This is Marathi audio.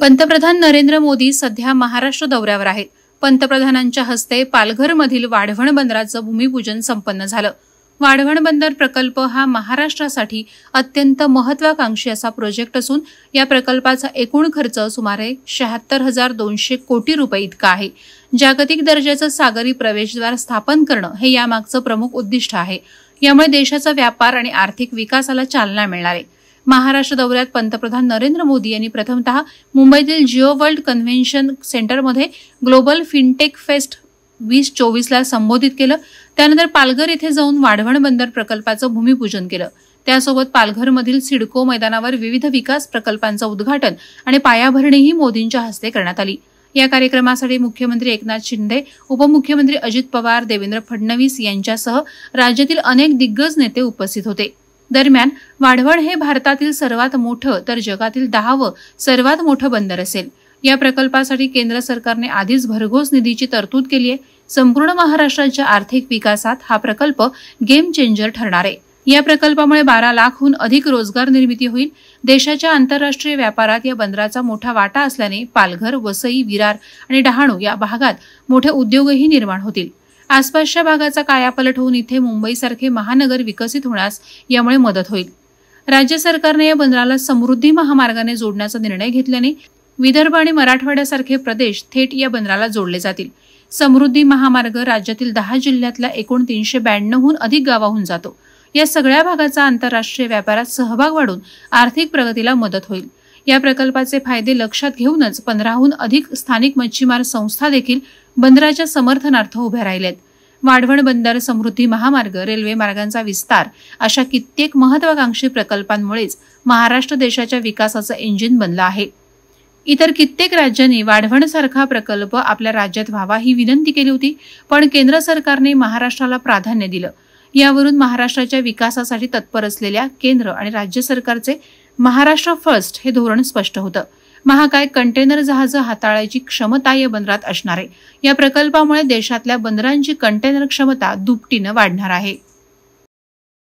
पंतप्रधान नरेंद्र मोदी सध्या महाराष्ट्र दौऱ्यावर आहेत। पंतप्रधानांच्या हस्ते पालघरमधील वाढवण बंदराचं भूमिपूजन संपन्न झालं। वाढवण बंदर प्रकल्प हा महाराष्ट्रासाठी अत्यंत महत्त्वाकांक्षी असा प्रोजेक्ट असून या प्रकल्पाचा एकूण खर्च सुमारे 76,200 कोटी रुपये इतका आहे। जागतिक दर्जाचं सागरी प्रवेशद्वार स्थापन करणं हे यामागचं प्रमुख उद्दिष्ट आहे। यामुळे देशाचा व्यापार आणि आर्थिक विकासाला चालना मिळणार आहे। महाराष्ट्र दौऱ्यात पंतप्रधान नरेंद्र मोदी यांनी प्रथमतः मुंबईतील जिओ वर्ल्ड कन्व्हेन्शन सेंटरमध्ये ग्लोबल फिनटेक फेस्ट 2024ला संबोधित केलं। त्यानंतर पालघर येथे जाऊन वाढवण बंदर प्रकल्पाचं भूमिपूजन केलं। त्यासोबत पालघरमधील सिडको मैदानावर विविध विकास प्रकल्पांचं उद्घाटन आणि पायाभरणीही मोदींच्या हस्ते करण्यात आली। या कार्यक्रमासाठी मुख्यमंत्री एकनाथ शिंदे, उपमुख्यमंत्री अजित पवार, देवेंद्र फडणवीस यांच्यासह राज्यातील अनेक दिग्गज नेते उपस्थित होते। दरम्यान वाढवण हे भारतातील सर्वात मोठं तर जगातील 10वं सर्वात मोठं बंदर असेल। या प्रकल्पासाठी केंद्र सरकारने आधीच भरघोस निधीची तरतूद केली आहे। संपूर्ण महाराष्ट्राच्या आर्थिक विकासात हा प्रकल्प गेम चेंजर ठरणार आहे। या प्रकल्पामुळे 12 लाखहून अधिक रोजगार निर्मिती होईल। देशाच्या आंतरराष्ट्रीय व्यापारात या बंदराचा मोठा वाटा असल्याने पालघर, वसई, विरार आणि डहाणू या भागात मोठे उद्योगही निर्माण होतील। आसपासच्या भागाचा कायापालट होऊन इथे मुंबईसारखे महानगर विकसित होण्यास यामुळे मदत होईल। राज्य सरकारने या बंदराला समृद्धी महामार्गाने जोडण्याचा निर्णय घेतल्याने विदर्भ आणि मराठवाड्यासारखे प्रदेश थेट या बंदराला जोडले जातील। समृद्धी महामार्ग राज्यातील 10 जिल्ह्यातल्या एकूण 392हून अधिक गावांहून जातो। या सगळ्या भागाचा आंतरराष्ट्रीय व्यापारात सहभाग वाढून आर्थिक प्रगतीला मदत होईल। या प्रकल्पाचे फायदे लक्षात घेऊनच 15हून अधिक स्थानिक मच्छीमार संस्था देखील बंदराच्या समर्थनार्थ उभ्या राहिलेत। वाढवण बंदर, समृद्धी महामार्ग, रेल्वे मार्गांचा विस्तार अशा कित्येक महत्त्वाकांक्षी प्रकल्पांमुळेच महाराष्ट्र देशाच्या विकासाचं इंजिन बनलं आहे। इतर कित्येक राज्यांनी वाढवणसारखा प्रकल्प आपल्या राज्यात व्हावा ही विनंती केली होती, पण केंद्र सरकारने महाराष्ट्राला प्राधान्य दिलं। यावरून महाराष्ट्राच्या विकासासाठी तत्पर असलेल्या केंद्र आणि राज्य सरकारचे महाराष्ट्र फर्स्ट हे धोरण स्पष्ट होतं। महाकाय कंटेनर जहाजं हाताळायची क्षमता या बंदरात असणार आहे। या प्रकल्पामुळे देशातल्या बंदरांची कंटेनर क्षमता दुपटीनं वाढणार आहे।